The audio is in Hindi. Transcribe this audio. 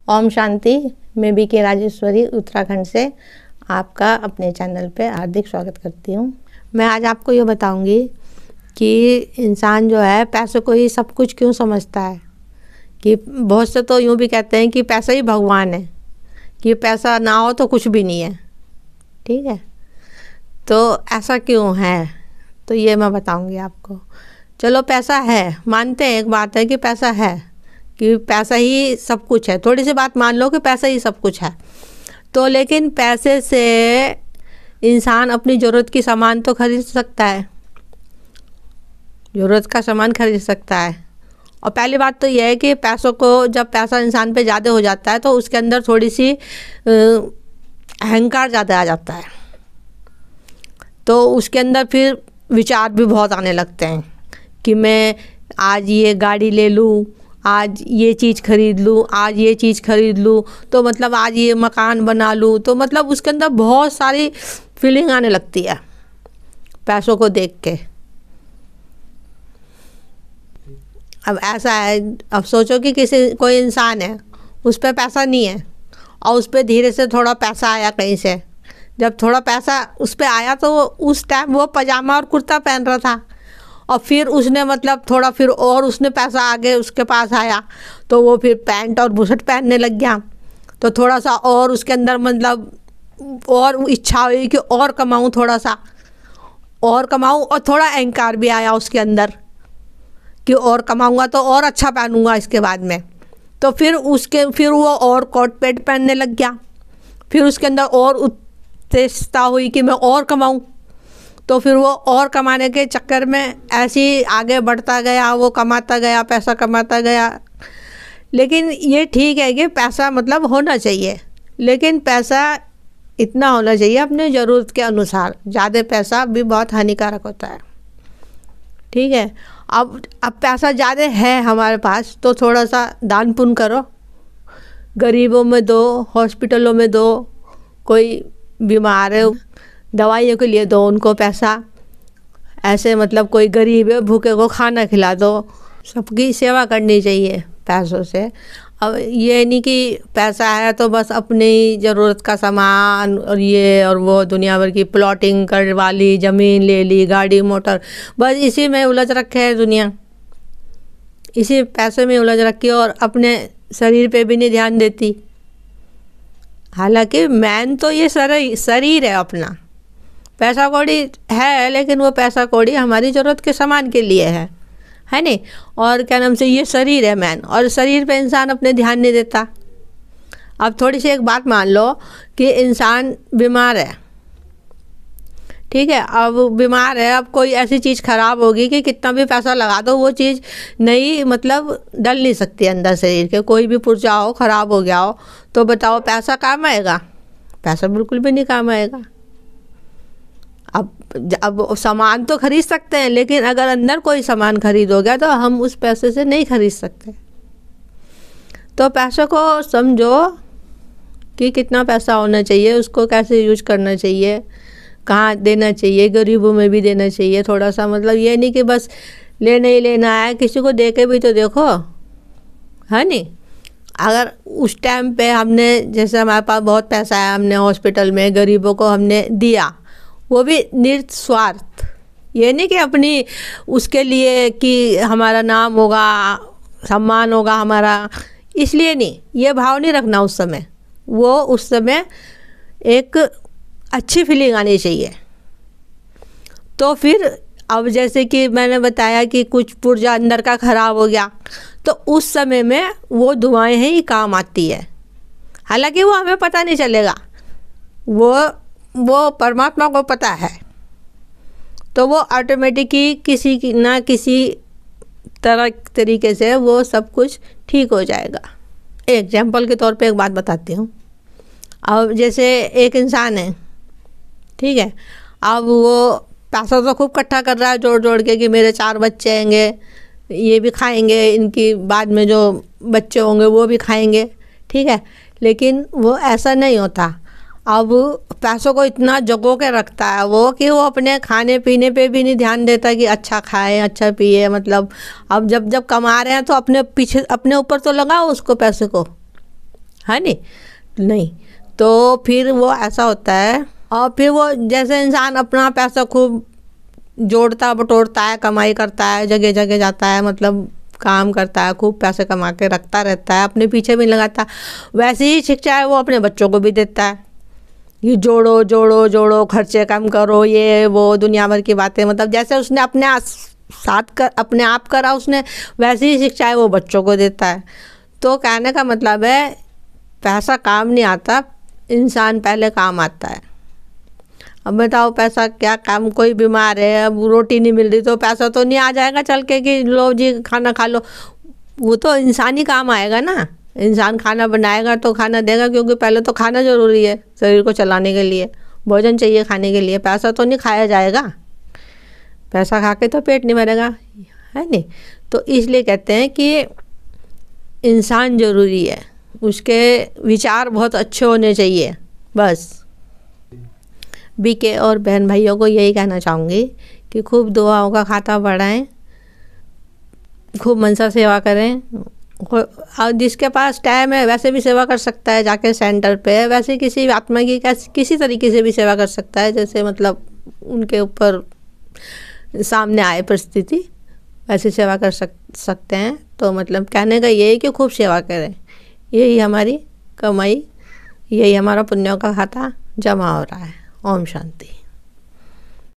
ओम शांति। मैं बीके राजेश्वरी उत्तराखंड से आपका अपने चैनल पे हार्दिक स्वागत करती हूँ। मैं आज आपको ये बताऊँगी कि इंसान जो है पैसे को ही सब कुछ क्यों समझता है। कि बहुत से तो यूँ भी कहते हैं कि पैसा ही भगवान है, कि पैसा ना हो तो कुछ भी नहीं है। ठीक है, तो ऐसा क्यों है, तो ये मैं बताऊँगी आपको। चलो पैसा है, मानते हैं, एक बात है कि पैसा है, कि पैसा ही सब कुछ है। थोड़ी सी बात मान लो कि पैसा ही सब कुछ है, तो लेकिन पैसे से इंसान अपनी ज़रूरत की सामान तो खरीद सकता है, ज़रूरत का सामान खरीद सकता है। और पहली बात तो यह है कि पैसों को, जब पैसा इंसान पे ज़्यादा हो जाता है तो उसके अंदर थोड़ी सी अहंकार ज़्यादा आ जाता है, तो उसके अंदर फिर विचार भी बहुत आने लगते हैं कि मैं आज ये गाड़ी ले लूँ, आज ये चीज़ खरीद लूँ, आज ये चीज़ खरीद लूँ, तो मतलब आज ये मकान बना लूँ। तो मतलब उसके अंदर बहुत सारी फीलिंग आने लगती है पैसों को देख के। अब ऐसा है, अब सोचो कि कोई इंसान है, उस पर पैसा नहीं है और उस पर धीरे से थोड़ा पैसा आया कहीं से। जब थोड़ा पैसा उस पर आया तो उस टाइम वो पजामा और कुर्ता पहन रहा था, और फिर उसने मतलब थोड़ा फिर और उसने पैसा आगे उसके पास आया तो वो फिर पैंट और बुशर्ट पहनने लग गया। तो थोड़ा सा और उसके अंदर मतलब और इच्छा हुई कि और कमाऊँ, थोड़ा सा और कमाऊँ, और थोड़ा अहंकार भी आया उसके अंदर कि और कमाऊँगा तो और अच्छा पहनूँगा इसके बाद में। तो फिर वो और कोट पैंट पहनने लग गया। फिर उसके अंदर और उत्तेजता हुई कि मैं और कमाऊँ, तो फिर वो और कमाने के चक्कर में ऐसे ही आगे बढ़ता गया, वो कमाता गया, पैसा कमाता गया। लेकिन ये ठीक है कि पैसा मतलब होना चाहिए, लेकिन पैसा इतना होना चाहिए अपने ज़रूरत के अनुसार। ज़्यादा पैसा भी बहुत हानिकारक होता है। ठीक है, अब पैसा ज़्यादा है हमारे पास तो थोड़ा सा दान पुण्य करो, गरीबों में दो, हॉस्पिटलों में दो, कोई बीमार है दवाइयों के लिए दो उनको पैसा। ऐसे मतलब कोई गरीब है भूखे को खाना खिला दो। सबकी सेवा करनी चाहिए पैसों से। अब ये नहीं कि पैसा है तो बस अपनी ज़रूरत का सामान और ये और वो दुनिया भर की प्लॉटिंग करवा ली, ज़मीन ले ली, गाड़ी मोटर, बस इसी में उलझ रखे है दुनिया, इसी पैसे में उलझ रखी है और अपने शरीर पे भी नहीं ध्यान देती। हालांकि मैन तो ये शरीर है अपना। पैसा कौड़ी है लेकिन वो पैसा कौड़ी हमारी ज़रूरत के सामान के लिए है नहीं। और क्या नाम से, ये शरीर है मैन, और शरीर पे इंसान अपने ध्यान नहीं देता। अब थोड़ी सी एक बात मान लो कि इंसान बीमार है, ठीक है, अब बीमार है, अब कोई ऐसी चीज़ ख़राब होगी कि कितना भी पैसा लगा दो वो चीज़ नहीं मतलब डल नहीं सकती अंदर शरीर के। कोई भी पुर्जा हो ख़राब हो गया हो तो बताओ पैसा काम आएगा? पैसा बिल्कुल भी नहीं काम आएगा। अब सामान तो खरीद सकते हैं, लेकिन अगर अंदर कोई सामान खरीदोगे तो हम उस पैसे से नहीं खरीद सकते। तो पैसे को समझो कि कितना पैसा होना चाहिए, उसको कैसे यूज करना चाहिए, कहाँ देना चाहिए, गरीबों में भी देना चाहिए थोड़ा सा। मतलब ये नहीं कि बस लेना ही लेना है, किसी को दे के भी तो देखो, है नहीं। अगर उस टाइम पे हमने, जैसे हमारे पास बहुत पैसा है, हमने हॉस्पिटल में गरीबों को हमने दिया, वो भी निस्वार्थ, ये नहीं कि अपनी उसके लिए कि हमारा नाम होगा, सम्मान होगा हमारा, इसलिए नहीं, ये भाव नहीं रखना उस समय। वो उस समय एक अच्छी फीलिंग आनी चाहिए। तो फिर अब जैसे कि मैंने बताया कि कुछ पुर्जा अंदर का ख़राब हो गया तो उस समय में वो दुआएं ही काम आती है। हालांकि वो हमें पता नहीं चलेगा, वो परमात्मा को पता है। तो वो ऑटोमेटिकली किसी की ना किसी तरीके से वो सब कुछ ठीक हो जाएगा। एग्जाम्पल के तौर पे एक बात बताती हूँ। अब जैसे एक इंसान है, ठीक है, अब वो पैसा तो खूब इकट्ठा कर रहा है जोड़ जोड़ के कि मेरे 4 बच्चे आएंगे, ये भी खाएंगे, इनकी बाद में जो बच्चे होंगे वो भी खाएंगे, ठीक है। लेकिन वो ऐसा नहीं होता। अब पैसों को इतना जगो के रखता है वो कि वो अपने खाने पीने पे भी नहीं ध्यान देता कि अच्छा खाए, अच्छा पिए। मतलब अब जब कमा रहे हैं तो अपने पीछे, अपने ऊपर तो लगाओ उसको, पैसे को, है नहीं नहीं। तो फिर वो ऐसा होता है, और फिर वो जैसे इंसान अपना पैसा खूब जोड़ता बटोरता है, कमाई करता है, जगह जगह जाता है, मतलब काम करता है, खूब पैसे कमा के रखता रहता है, अपने पीछे भी लगाता, वैसी ही शिक्षा है वो अपने बच्चों को भी देता है। ये जोड़ो जोड़ो जोड़ो, खर्चे कम करो, ये वो दुनिया भर की बातें, मतलब जैसे उसने अपने साथ कर अपने आप करा उसने, वैसी ही शिक्षा है वो बच्चों को देता है। तो कहने का मतलब है पैसा काम नहीं आता, इंसान पहले काम आता है। अब बताओ पैसा क्या काम, कोई बीमार है, अब रोटी नहीं मिल रही तो पैसा तो नहीं आ जाएगा चल के कि लो जी खाना खा लो, वो तो इंसान ही काम आएगा ना। इंसान खाना बनाएगा तो खाना देगा, क्योंकि पहले तो खाना ज़रूरी है शरीर को चलाने के लिए, भोजन चाहिए खाने के लिए, पैसा तो नहीं खाया जाएगा, पैसा खा के तो पेट नहीं भरेगा, है नहीं। तो इसलिए कहते हैं कि इंसान ज़रूरी है, उसके विचार बहुत अच्छे होने चाहिए बस। बीके और बहन भाइयों को यही कहना चाहूँगी कि खूब दुआओं का खाता बढ़ाएं, खूब मनसा सेवा करें, और जिसके पास टाइम है वैसे भी सेवा कर सकता है जाके सेंटर पे, वैसे किसी आत्मा की किसी तरीके से भी सेवा कर सकता है, जैसे मतलब उनके ऊपर सामने आए परिस्थिति, वैसे सेवा कर सकते हैं। तो मतलब कहने का ये है कि खूब सेवा करें, यही हमारी कमाई, यही हमारा पुण्यों का खाता जमा हो रहा है। ओम शांति।